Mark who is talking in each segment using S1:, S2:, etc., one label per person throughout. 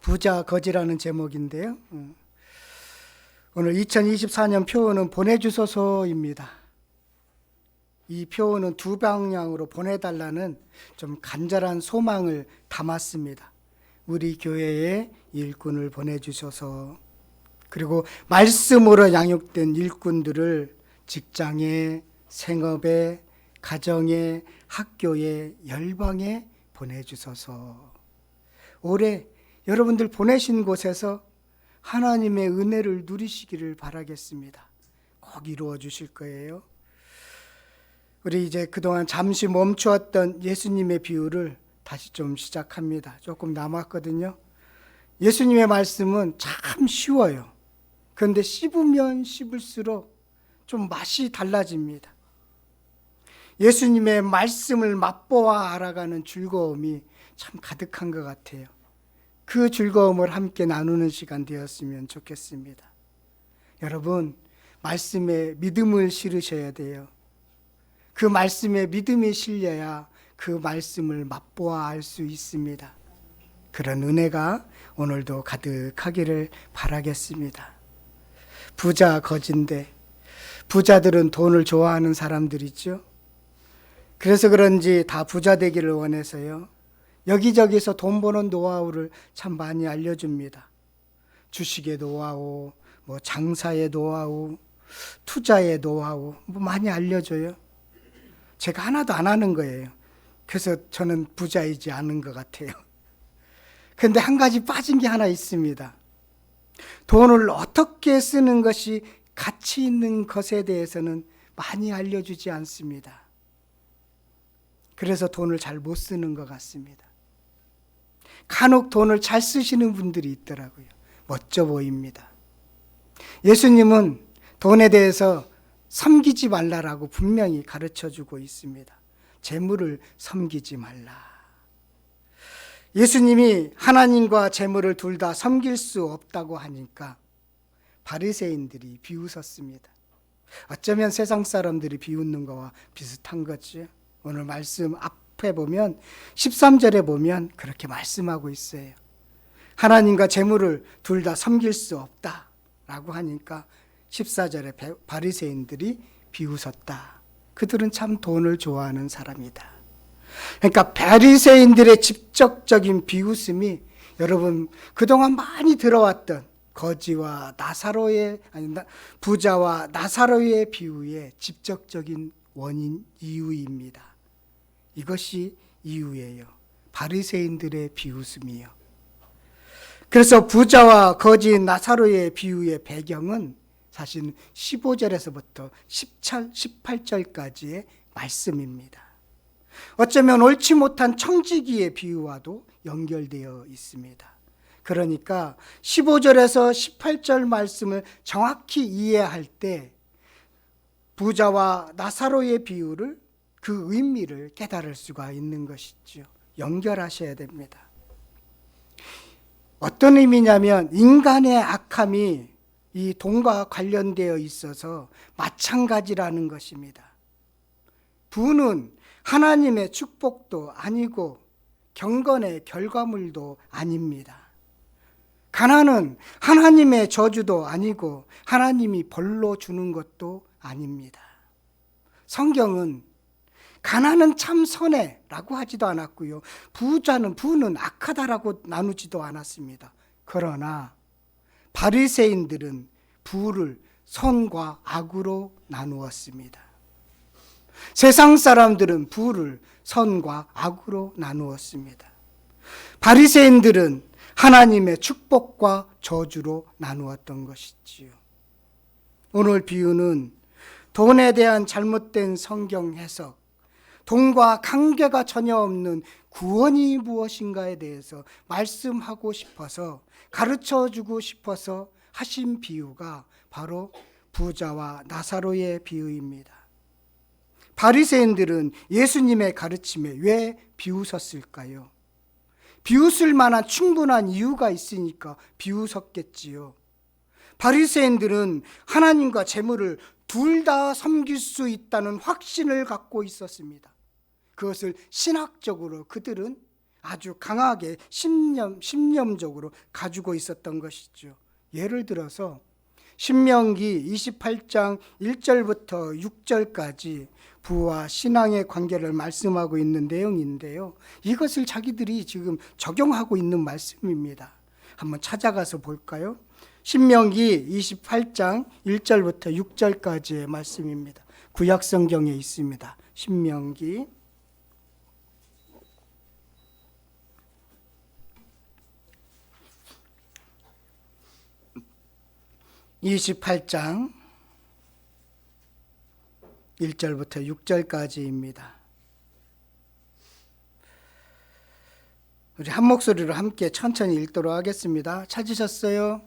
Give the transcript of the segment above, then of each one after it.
S1: 부자 거지라는 제목인데요. 오늘 2024년 표어는 보내주소서입니다. 이 표어는 두 방향으로 보내달라는 좀 간절한 소망을 담았습니다. 우리 교회에 일꾼을 보내주셔서, 그리고 말씀으로 양육된 일꾼들을 직장에, 생업에, 가정에, 학교에, 열방에 보내주셔서, 올해 여러분들 보내신 곳에서 하나님의 은혜를 누리시기를 바라겠습니다. 꼭 이루어 주실 거예요. 우리 이제 그동안 잠시 멈추었던 예수님의 비유를 다시 좀 시작합니다. 조금 남았거든요. 예수님의 말씀은 참 쉬워요. 그런데 씹으면 씹을수록 좀 맛이 달라집니다. 예수님의 말씀을 맛보아 알아가는 즐거움이 참 가득한 것 같아요. 그 즐거움을 함께 나누는 시간 되었으면 좋겠습니다. 여러분, 말씀에 믿음을 실으셔야 돼요. 그 말씀에 믿음이 실려야 그 말씀을 맛보아 알 수 있습니다. 그런 은혜가 오늘도 가득하기를 바라겠습니다. 부자 거지인데, 부자들은 돈을 좋아하는 사람들이죠. 그래서 그런지 다 부자 되기를 원해서요, 여기저기서 돈 버는 노하우를 참 많이 알려줍니다. 주식의 노하우, 장사의 노하우, 투자의 노하우 많이 알려줘요. 제가 하나도 안 하는 거예요. 그래서 저는 부자이지 않은 것 같아요. 그런데 한 가지 빠진 게 하나 있습니다. 돈을 어떻게 쓰는 것이 가치 있는 것에 대해서는 많이 알려주지 않습니다. 그래서 돈을 잘 못 쓰는 것 같습니다. 간혹 돈을 잘 쓰시는 분들이 있더라고요. 멋져 보입니다. 예수님은 돈에 대해서 섬기지 말라라고 분명히 가르쳐주고 있습니다. 재물을 섬기지 말라. 예수님이 하나님과 재물을 둘 다 섬길 수 없다고 하니까 바리새인들이 비웃었습니다. 어쩌면 세상 사람들이 비웃는 거와 비슷한 거죠. 오늘 말씀 앞에 보면 13절에 보면 그렇게 말씀하고 있어요. 하나님과 재물을 둘 다 섬길 수 없다라고 하니까 14절에 바리새인들이 비웃었다. 그들은 참 돈을 좋아하는 사람이다. 그러니까 바리새인들의 직접적인 비웃음이 여러분 그동안 많이 들어왔던 거지와 나사로의 부자와 나사로의 비유의 직접적인 원인 이유입니다. 이것이 이유예요. 바리새인들의 비웃음이요. 그래서 부자와 거지 나사로의 비유의 배경은 사실 15절에서부터 18절까지의 말씀입니다. 어쩌면 옳지 못한 청지기의 비유와도 연결되어 있습니다. 그러니까 15절에서 18절 말씀을 정확히 이해할 때 부자와 나사로의 비유를 그 의미를 깨달을 수가 있는 것이죠. 연결하셔야 됩니다. 어떤 의미냐면 인간의 악함이 이 돈과 관련되어 있어서 마찬가지라는 것입니다. 부는 하나님의 축복도 아니고 경건의 결과물도 아닙니다. 가난은 하나님의 저주도 아니고 하나님이 벌로 주는 것도 아닙니다. 성경은 가난은 참 선해라고 하지도 않았고요. 부는 악하다라고 나누지도 않았습니다. 그러나 바리새인들은 부를 선과 악으로 나누었습니다. 세상 사람들은 부를 선과 악으로 나누었습니다. 바리새인들은 하나님의 축복과 저주로 나누었던 것이지요. 오늘 비유는 돈에 대한 잘못된 성경 해석, 돈과 관계가 전혀 없는 구원이 무엇인가에 대해서 말씀하고 싶어서, 가르쳐주고 싶어서 하신 비유가 바로 부자와 나사로의 비유입니다. 바리새인들은 예수님의 가르침에 왜 비웃었을까요? 비웃을 만한 충분한 이유가 있으니까 비웃었겠지요. 바리새인들은 하나님과 재물을 둘 다 섬길 수 있다는 확신을 갖고 있었습니다. 그것을 신학적으로 그들은 아주 강하게 신념적으로 가지고 있었던 것이죠. 예를 들어서 신명기 28장 1절부터 6절까지 부와 신앙의 관계를 말씀하고 있는 내용인데요. 이것을 자기들이 지금 적용하고 있는 말씀입니다. 한번 찾아가서 볼까요? 신명기 28장 1절부터 6절까지의 말씀입니다. 구약 성경에 있습니다. 신명기 28장 1절부터 6절까지입니다. 우리 한 목소리로 함께 천천히 읽도록 하겠습니다. 찾으셨어요?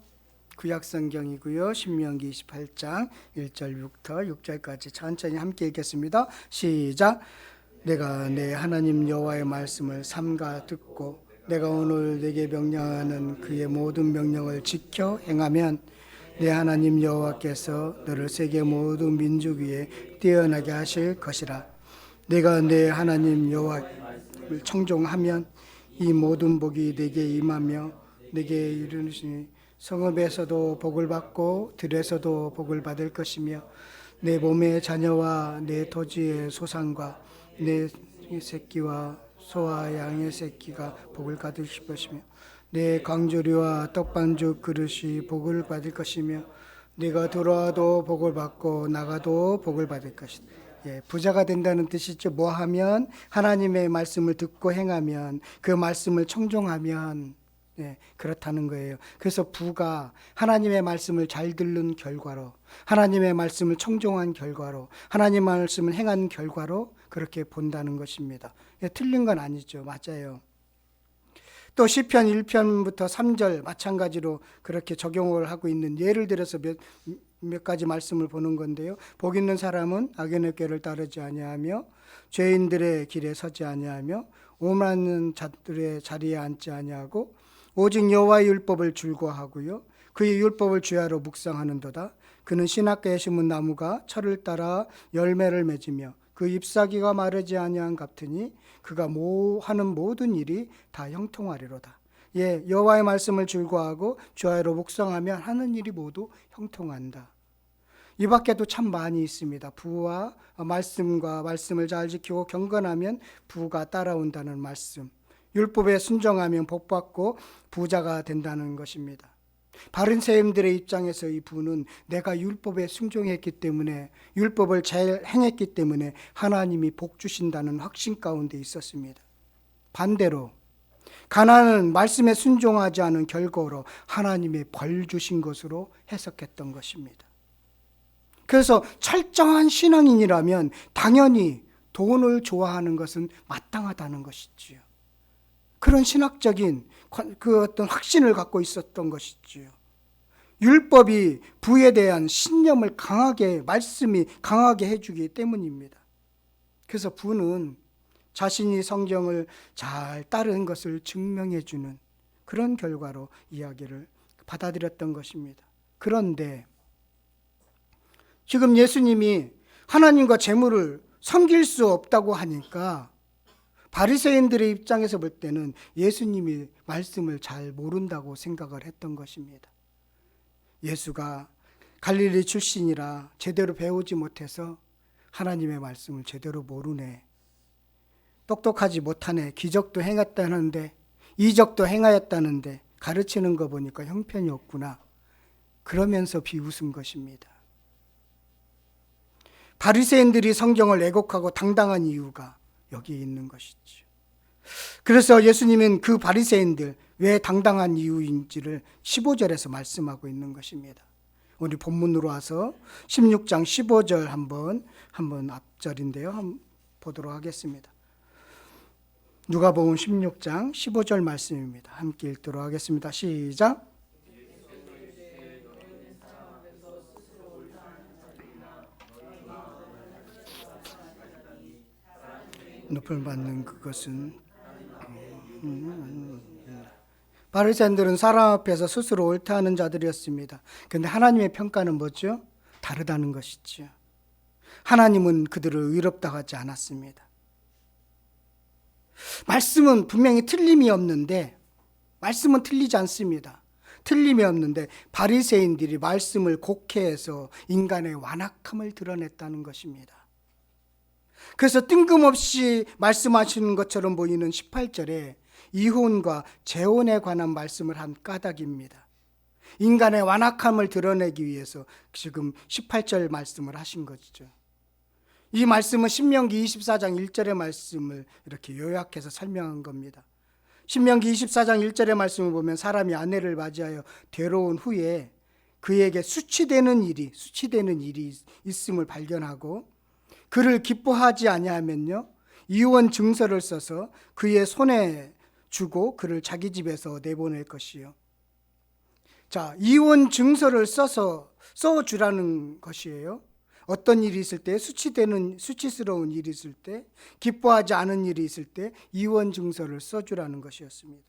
S1: 구약 성경이고요. 신명기 28장 1절부터 6절까지 천천히 함께 읽겠습니다. 시작. 내가 내 하나님 여호와의 말씀을 삼가 듣고 내가 오늘 내게 명령하는 그의 모든 명령을 지켜 행하면 내 하나님 여호와께서 너를 세계 모든 민족 위에 뛰어나게 하실 것이라. 내가 내 하나님 여호와를 청종하면 이 모든 복이 내게 임하며 내게 이르시니 성읍에서도 복을 받고 들에서도 복을 받을 것이며 내 몸의 자녀와 내 토지의 소산과 내 새끼와 소와 양의 새끼가 복을 받을 것이며 내 강조리와 떡반죽 그릇이 복을 받을 것이며 내가 들어와도 복을 받고 나가도 복을 받을 것이다. 부자가 된다는 뜻이죠. 뭐 하면? 하나님의 말씀을 듣고 행하면, 그 말씀을 청종하면, 그렇다는 거예요. 그래서 부가 하나님의 말씀을 잘 듣는 결과로, 하나님의 말씀을 청종한 결과로, 하나님의 말씀을 행한 결과로 그렇게 본다는 것입니다. 틀린 건 아니죠. 맞아요. 또 시편 1편부터 3절 마찬가지로 그렇게 적용을 하고 있는, 예를 들어서 몇 가지 말씀을 보는 건데요. 복 있는 사람은 악인의 꾀를 따르지 아니하며 죄인들의 길에 서지 아니하며 오만한 자들의 자리에 앉지 아니하고 오직 여호와의 율법을 즐거워하고요 그의 율법을 주야로 묵상하는도다. 그는 신학가에 심은 나무가 철을 따라 열매를 맺으며 그 잎사귀가 마르지 아니한 같으니 그가 하는 모든 일이 다 형통하리로다. 여호와의 말씀을 즐거워하고 주야로 묵상하면 하는 일이 모두 형통한다. 이 밖에도 참 많이 있습니다. 부와 말씀과 말씀을 잘 지키고 경건하면 부가 따라온다는 말씀, 율법에 순종하면 복받고 부자가 된다는 것입니다. 바리새인들의 입장에서 이 부는 내가 율법에 순종했기 때문에, 율법을 잘 행했기 때문에 하나님이 복 주신다는 확신 가운데 있었습니다. 반대로 가나안은 말씀에 순종하지 않은 결과로 하나님의 벌 주신 것으로 해석했던 것입니다. 그래서 철저한 신앙인이라면 당연히 돈을 좋아하는 것은 마땅하다는 것이지요. 그런 신학적인 그 어떤 확신을 갖고 있었던 것이지요. 율법이 부에 대한 신념을 강하게, 말씀이 강하게 해주기 때문입니다. 그래서 부는 자신이 성경을 잘 따른 것을 증명해주는 그런 결과로 이야기를 받아들였던 것입니다. 그런데 지금 예수님이 하나님과 재물을 섬길 수 없다고 하니까 바리새인들의 입장에서 볼 때는 예수님이 말씀을 잘 모른다고 생각을 했던 것입니다. 예수가 갈릴리 출신이라 제대로 배우지 못해서 하나님의 말씀을 제대로 모르네, 똑똑하지 못하네, 기적도 행했다는데 이적도 행하였다는데 가르치는 거 보니까 형편이 없구나, 그러면서 비웃은 것입니다. 바리새인들이 성경을 왜곡하고 당당한 이유가 여기 있는 것이죠. 그래서 예수님은 그 바리새인들 왜 당당한 이유인지를 15절에서 말씀하고 있는 것입니다. 우리 본문으로 와서 16장 15절 한번 앞절인데요. 한번 보도록 하겠습니다. 누가복음 16장 15절 말씀입니다. 함께 읽도록 하겠습니다. 시작. 높을 받는 그것은 바리새인들은 사람 앞에서 스스로 옳다 하는 자들이었습니다. 그런데 하나님의 평가는 뭐죠? 다르다는 것이죠. 하나님은 그들을 의롭다 하지 않았습니다. 말씀은 분명히 틀림이 없는데, 말씀은 틀리지 않습니다. 틀림이 없는데 바리새인들이 말씀을 곡해해서 인간의 완악함을 드러냈다는 것입니다. 그래서 뜬금없이 말씀하시는 것처럼 보이는 18절에 이혼과 재혼에 관한 말씀을 한 까닭입니다. 인간의 완악함을 드러내기 위해서 지금 18절 말씀을 하신 것이죠. 이 말씀은 신명기 24장 1절의 말씀을 이렇게 요약해서 설명한 겁니다. 신명기 24장 1절의 말씀을 보면 사람이 아내를 맞이하여 데려온 후에 그에게 수치되는 일이 있음을 발견하고 그를 기뻐하지 아니하면요, 이혼 증서를 써서 그의 손에 주고 그를 자기 집에서 내보낼 것이요. 자, 이혼 증서를 써주라는 것이에요. 어떤 일이 있을 때, 수치스러운 일이 있을 때, 기뻐하지 않은 일이 있을 때 이혼 증서를 써주라는 것이었습니다.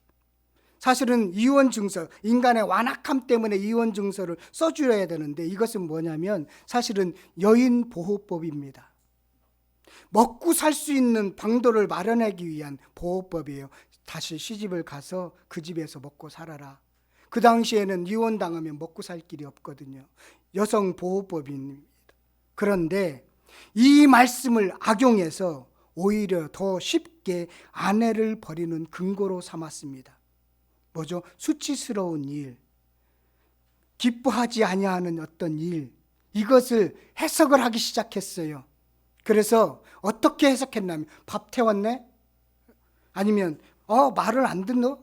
S1: 사실은 이혼 증서, 인간의 완악함 때문에 이혼 증서를 써줘야 되는데 이것은 뭐냐면 사실은 여인 보호법입니다. 먹고 살 수 있는 방도를 마련하기 위한 보호법이에요. 다시 시집을 가서 그 집에서 먹고 살아라. 그 당시에는 이혼당하면 먹고 살 길이 없거든요. 여성 보호법입니다. 그런데 이 말씀을 악용해서 오히려 더 쉽게 아내를 버리는 근거로 삼았습니다. 뭐죠? 수치스러운 일, 기뻐하지 아니하는 어떤 일, 이것을 해석을 하기 시작했어요. 그래서 어떻게 해석했냐면, 밥 태웠네? 아니면 말을 안 듣노?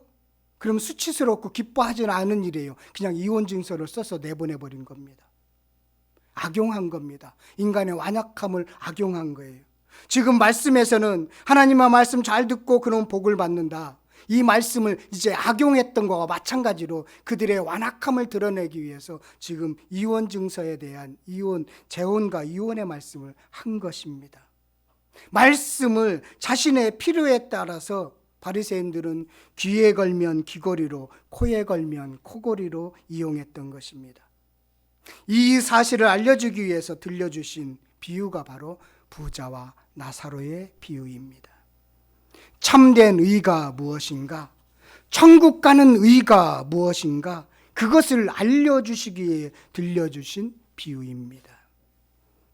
S1: 그럼 수치스럽고 기뻐하지 않은 일이에요. 그냥 이혼 증서를 써서 내보내버린 겁니다. 악용한 겁니다. 인간의 완악함을 악용한 거예요. 지금 말씀에서는 하나님의 말씀 잘 듣고 그런 복을 받는다. 이 말씀을 이제 악용했던 것과 마찬가지로 그들의 완악함을 드러내기 위해서 지금 이혼 증서에 대한 재혼과 이혼의 말씀을 한 것입니다. 말씀을 자신의 필요에 따라서 바리새인들은 귀에 걸면 귀걸이로, 코에 걸면 코걸이로 이용했던 것입니다. 이 사실을 알려주기 위해서 들려주신 비유가 바로 부자와 나사로의 비유입니다. 참된 의가 무엇인가? 천국 가는 의가 무엇인가? 그것을 알려주시기 위해 들려주신 비유입니다.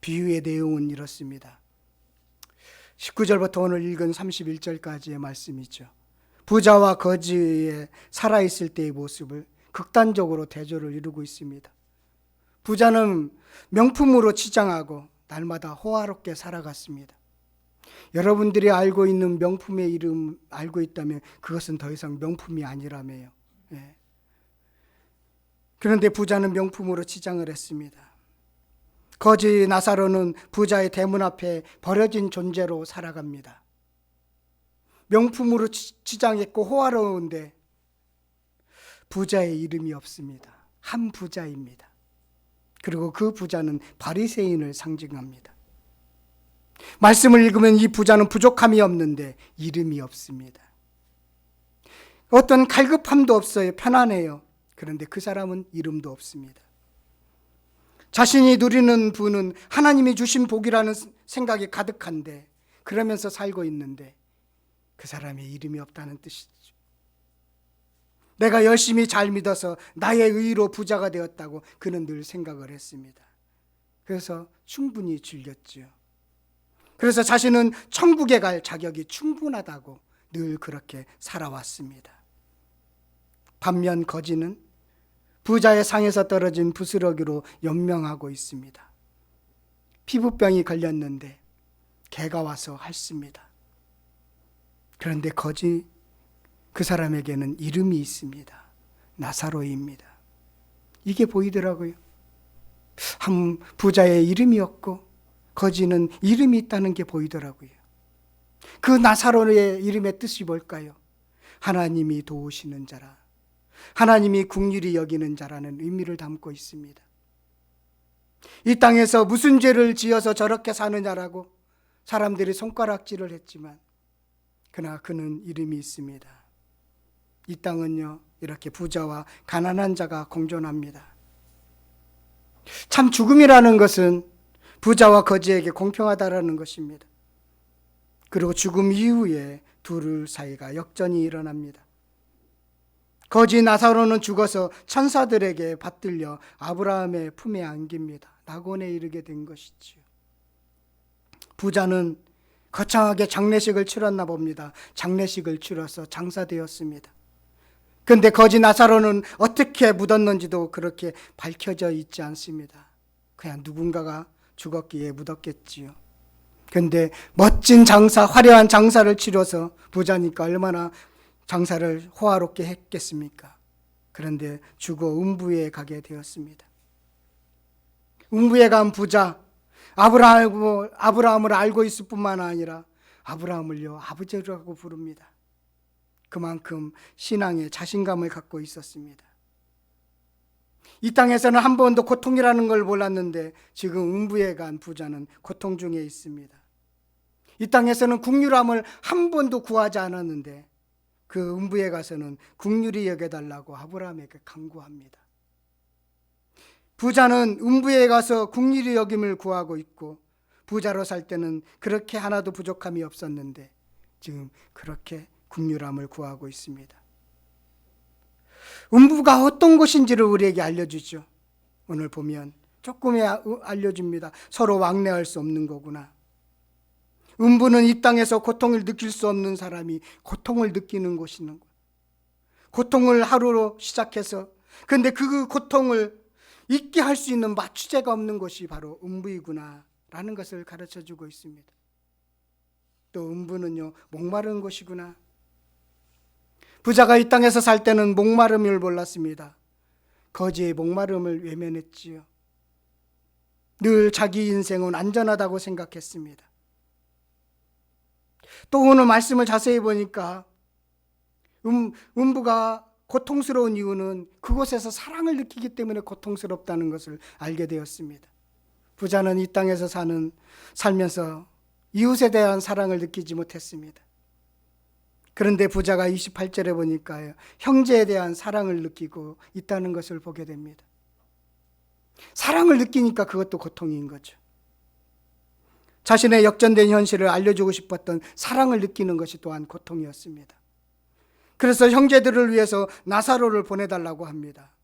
S1: 비유의 내용은 이렇습니다. 19절부터 오늘 읽은 31절까지의 말씀이죠. 부자와 거지의 살아있을 때의 모습을 극단적으로 대조를 이루고 있습니다. 부자는 명품으로 치장하고 날마다 호화롭게 살아갔습니다. 여러분들이 알고 있는 명품의 이름 알고 있다면 그것은 더 이상 명품이 아니라며요. 그런데 부자는 명품으로 치장을 했습니다. 거지 나사로는 부자의 대문 앞에 버려진 존재로 살아갑니다. 명품으로 치장했고 호화로운데 부자의 이름이 없습니다. 한 부자입니다. 그리고 그 부자는 바리새인을 상징합니다. 말씀을 읽으면 이 부자는 부족함이 없는데 이름이 없습니다. 어떤 갈급함도 없어요. 편안해요. 그런데 그 사람은 이름도 없습니다. 자신이 누리는 부는 하나님이 주신 복이라는 생각이 가득한데 그러면서 살고 있는데 그 사람의 이름이 없다는 뜻이죠. 내가 열심히 잘 믿어서 나의 의로 부자가 되었다고 그는 늘 생각을 했습니다. 그래서 충분히 즐겼지요. 그래서 자신은 천국에 갈 자격이 충분하다고 늘 그렇게 살아왔습니다. 반면 거지는 부자의 상에서 떨어진 부스러기로 연명하고 있습니다. 피부병이 걸렸는데 개가 와서 핥습니다. 그런데 거지 그 사람에게는 이름이 있습니다. 나사로입니다. 이게 보이더라고요. 한 부자의 이름이 없고 거지는 이름이 있다는 게 보이더라고요. 그 나사로의 이름의 뜻이 뭘까요? 하나님이 도우시는 자라, 하나님이 긍휼히 여기는 자라는 의미를 담고 있습니다. 이 땅에서 무슨 죄를 지어서 저렇게 사느냐라고 사람들이 손가락질을 했지만 그러나 그는 이름이 있습니다. 이 땅은요, 이렇게 부자와 가난한 자가 공존합니다. 참 죽음이라는 것은 부자와 거지에게 공평하다라는 것입니다. 그리고 죽음 이후에 둘 사이가 역전이 일어납니다. 거지 나사로는 죽어서 천사들에게 받들려 아브라함의 품에 안깁니다. 낙원에 이르게 된 것이지요. 부자는 거창하게 장례식을 치렀나 봅니다. 장례식을 치러서 장사되었습니다. 그런데 거지 나사로는 어떻게 묻었는지도 그렇게 밝혀져 있지 않습니다. 그냥 누군가가 죽었기에 묻었겠지요. 그런데 멋진 장사, 화려한 장사를 치러서 부자니까 얼마나 장사를 호화롭게 했겠습니까? 그런데 죽어 음부에 가게 되었습니다. 음부에 간 부자, 아브라함을 알고 있을 뿐만 아니라 아브라함을요 아버지라고 부릅니다. 그만큼 신앙에 자신감을 갖고 있었습니다. 이 땅에서는 한 번도 고통이라는 걸 몰랐는데 지금 음부에 간 부자는 고통 중에 있습니다. 이 땅에서는 긍휼함을 한 번도 구하지 않았는데 그 음부에 가서는 긍휼히 여겨달라고 아브라함에게 간구합니다. 부자는 음부에 가서 긍휼히 여김을 구하고 있고 부자로 살 때는 그렇게 하나도 부족함이 없었는데 지금 그렇게 긍휼함을 구하고 있습니다. 음부가 어떤 곳인지를 우리에게 알려주죠. 오늘 보면 조금의 알려줍니다. 서로 왕래할 수 없는 거구나. 음부는 이 땅에서 고통을 느낄 수 없는 사람이 고통을 느끼는 곳이는 거예요. 고통을 하루로 시작해서 근데 그 고통을 잊게 할 수 있는 마취제가 없는 것이 바로 음부이구나 라는 것을 가르쳐주고 있습니다. 또 음부는요 목마른 곳이구나. 부자가 이 땅에서 살 때는 목마름을 몰랐습니다. 거지의 목마름을 외면했지요. 늘 자기 인생은 안전하다고 생각했습니다. 또 오늘 말씀을 자세히 보니까 음부가 고통스러운 이유는 그곳에서 사랑을 느끼기 때문에 고통스럽다는 것을 알게 되었습니다. 부자는 이 땅에서 살면서 이웃에 대한 사랑을 느끼지 못했습니다. 그런데 부자가 28절에 보니까 형제에 대한 사랑을 느끼고 있다는 것을 보게 됩니다. 사랑을 느끼니까 그것도 고통인 거죠. 자신의 역전된 현실을 알려주고 싶었던 사랑을 느끼는 것이 또한 고통이었습니다. 그래서 형제들을 위해서 나사로를 보내달라고 합니다.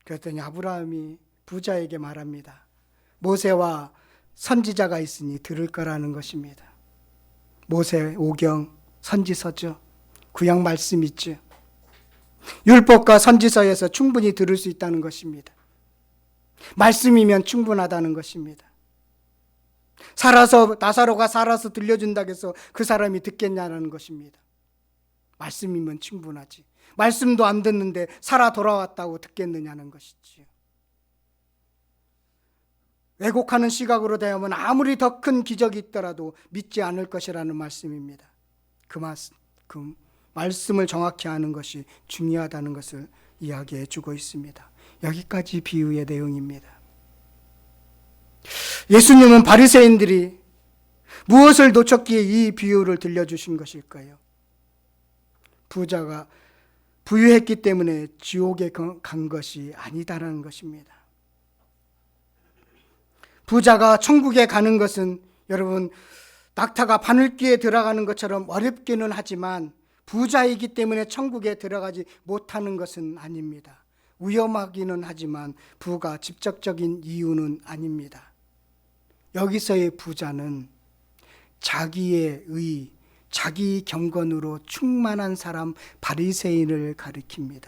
S1: 그랬더니 아브라함이 부자에게 말합니다. 모세와 선지자가 있으니 들을 거라는 것입니다. 모세 오경 선지서죠. 구약 말씀 있죠. 율법과 선지서에서 충분히 들을 수 있다는 것입니다. 말씀이면 충분하다는 것입니다. 나사로가 살아서 들려준다고 해서 그 사람이 듣겠냐는 것입니다. 말씀이면 충분하지. 말씀도 안 듣는데 살아 돌아왔다고 듣겠느냐는 것이지요. 왜곡하는 시각으로 대하면 아무리 더 큰 기적이 있더라도 믿지 않을 것이라는 말씀입니다. 그 말씀을 정확히 아는 것이 중요하다는 것을 이야기해 주고 있습니다. 여기까지 비유의 내용입니다. 예수님은 바리새인들이 무엇을 놓쳤기에 이 비유를 들려주신 것일까요? 부자가 부유했기 때문에 지옥에 간 것이 아니다라는 것입니다. 부자가 천국에 가는 것은 여러분 낙타가 바늘귀에 들어가는 것처럼 어렵기는 하지만 부자이기 때문에 천국에 들어가지 못하는 것은 아닙니다. 위험하기는 하지만 부가 직접적인 이유는 아닙니다. 여기서의 부자는 자기의 의, 자기 경건으로 충만한 사람 바리새인을 가리킵니다.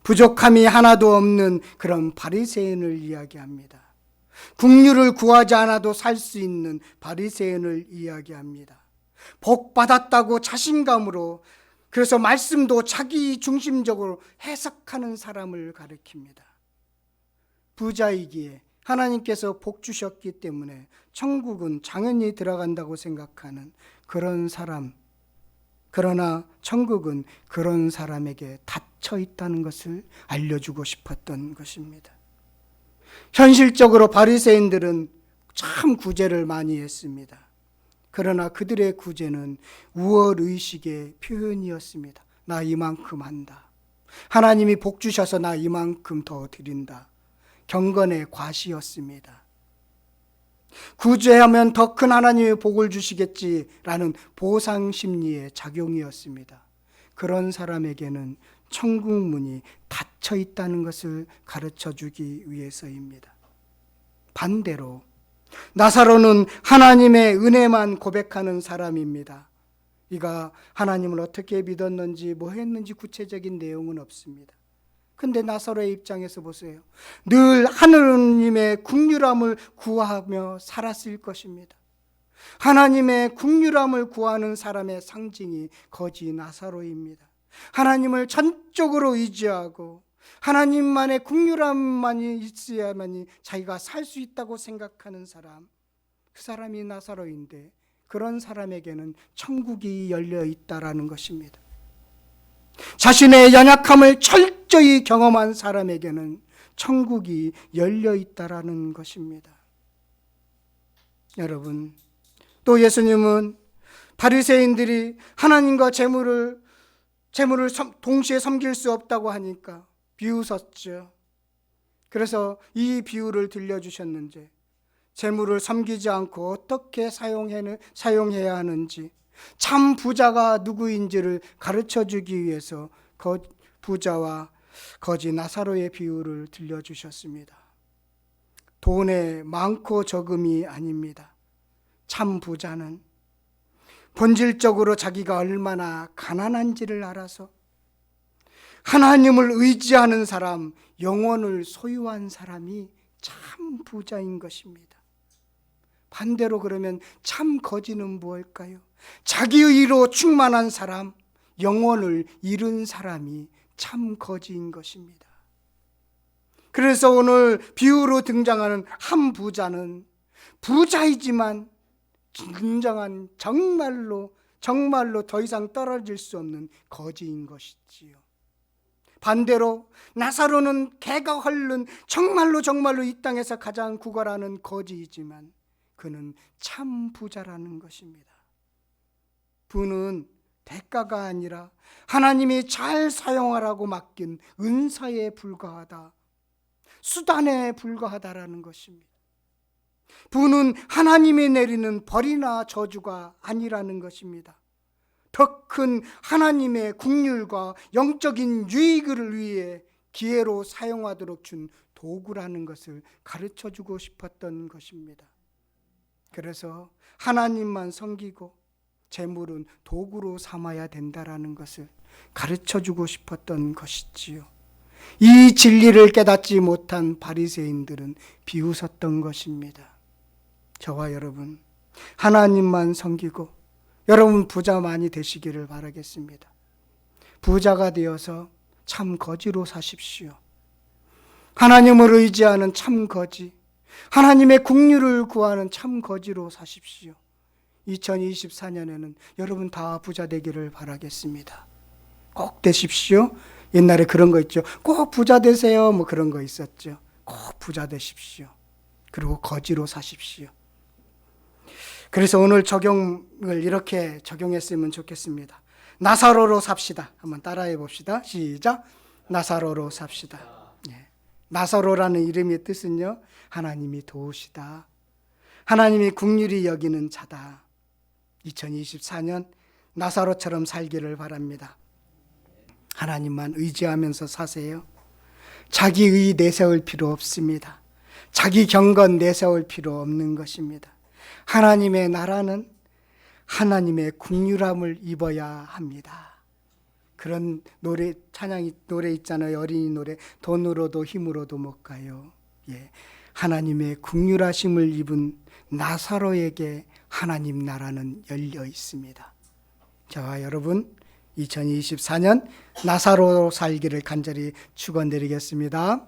S1: 부족함이 하나도 없는 그런 바리새인을 이야기합니다. 긍휼을 구하지 않아도 살 수 있는 바리새인을 이야기합니다. 복 받았다고 자신감으로 그래서 말씀도 자기 중심적으로 해석하는 사람을 가리킵니다. 부자이기에 하나님께서 복 주셨기 때문에 천국은 당연히 들어간다고 생각하는 그런 사람. 그러나 천국은 그런 사람에게 닫혀 있다는 것을 알려주고 싶었던 것입니다. 현실적으로 바리새인들은 참 구제를 많이 했습니다. 그러나 그들의 구제는 우월의식의 표현이었습니다. 나 이만큼 한다. 하나님이 복 주셔서 나 이만큼 더 드린다. 경건의 과시였습니다. 구제하면 더 큰 하나님의 복을 주시겠지라는 보상 심리의 작용이었습니다. 그런 사람에게는 천국 문이 닫혀 있다는 것을 가르쳐 주기 위해서입니다. 반대로 나사로는 하나님의 은혜만 고백하는 사람입니다. 이가 하나님을 어떻게 믿었는지 뭐 했는지 구체적인 내용은 없습니다. 근데 나사로의 입장에서 보세요. 늘 하느님의 긍휼함을 구하며 살았을 것입니다. 하나님의 긍휼함을 구하는 사람의 상징이 거지 나사로입니다. 하나님을 전적으로 의지하고 하나님만의 긍휼함만이 있어야만이 자기가 살 수 있다고 생각하는 사람, 그 사람이 나사로인데 그런 사람에게는 천국이 열려 있다라는 것입니다. 자신의 연약함을 철저히 경험한 사람에게는 천국이 열려 있다라는 것입니다. 여러분, 또 예수님은 바리새인들이 하나님과 재물을 동시에 섬길 수 없다고 하니까 비웃었죠. 그래서 이 비유를 들려주셨는지 재물을 섬기지 않고 어떻게 사용해야 하는지, 참 부자가 누구인지를 가르쳐주기 위해서 부자와 거지 나사로의 비유를 들려주셨습니다. 돈의 많고 적음이 아닙니다. 참 부자는 본질적으로 자기가 얼마나 가난한지를 알아서 하나님을 의지하는 사람, 영혼을 소유한 사람이 참 부자인 것입니다. 반대로 그러면 참 거지는 무엇일까요? 자기의로 충만한 사람, 영혼을 잃은 사람이 참 거지인 것입니다. 그래서 오늘 비유로 등장하는 한 부자는 부자이지만 진정한 정말로 더 이상 떨어질 수 없는 거지인 것이지요. 반대로 나사로는 개가 헐른 정말로 이 땅에서 가장 구걸하는 거지이지만 그는 참 부자라는 것입니다. 부는 대가가 아니라 하나님이 잘 사용하라고 맡긴 은사에 불과하다, 수단에 불과하다라는 것입니다. 부는 하나님이 내리는 벌이나 저주가 아니라는 것입니다. 더 큰 하나님의 긍휼과 영적인 유익을 위해 기회로 사용하도록 준 도구라는 것을 가르쳐주고 싶었던 것입니다. 그래서 하나님만 섬기고 재물은 도구로 삼아야 된다라는 것을 가르쳐주고 싶었던 것이지요. 이 진리를 깨닫지 못한 바리새인들은 비웃었던 것입니다. 저와 여러분, 하나님만 섬기고 여러분 부자 많이 되시기를 바라겠습니다. 부자가 되어서 참 거지로 사십시오. 하나님을 의지하는 참 거지, 하나님의 긍휼을 구하는 참 거지로 사십시오. 2024년에는 여러분 다 부자 되기를 바라겠습니다. 꼭 되십시오. 옛날에 그런 거 있죠. 꼭 부자 되세요. 뭐 그런 거 있었죠. 꼭 부자 되십시오. 그리고 거지로 사십시오. 그래서 오늘 적용을 이렇게 적용했으면 좋겠습니다. 나사로로 삽시다. 한번 따라해 봅시다. 시작. 나사로로 삽시다. 예. 나사로라는 이름의 뜻은요, 하나님이 도우시다, 하나님이 긍휼히 여기는 자다. 2024년 나사로처럼 살기를 바랍니다. 하나님만 의지하면서 사세요. 자기의 내세울 필요 없습니다. 자기 경건 내세울 필요 없는 것입니다. 하나님의 나라는 하나님의 긍휼함을 입어야 합니다. 그런 노래, 노래 있잖아요. 어린이 노래. 돈으로도 힘으로도 못 가요. 예. 하나님의 긍휼하심을 입은 나사로에게 하나님 나라는 열려 있습니다. 저와 여러분 2024년 나사로로 살기를 간절히 축원드리겠습니다.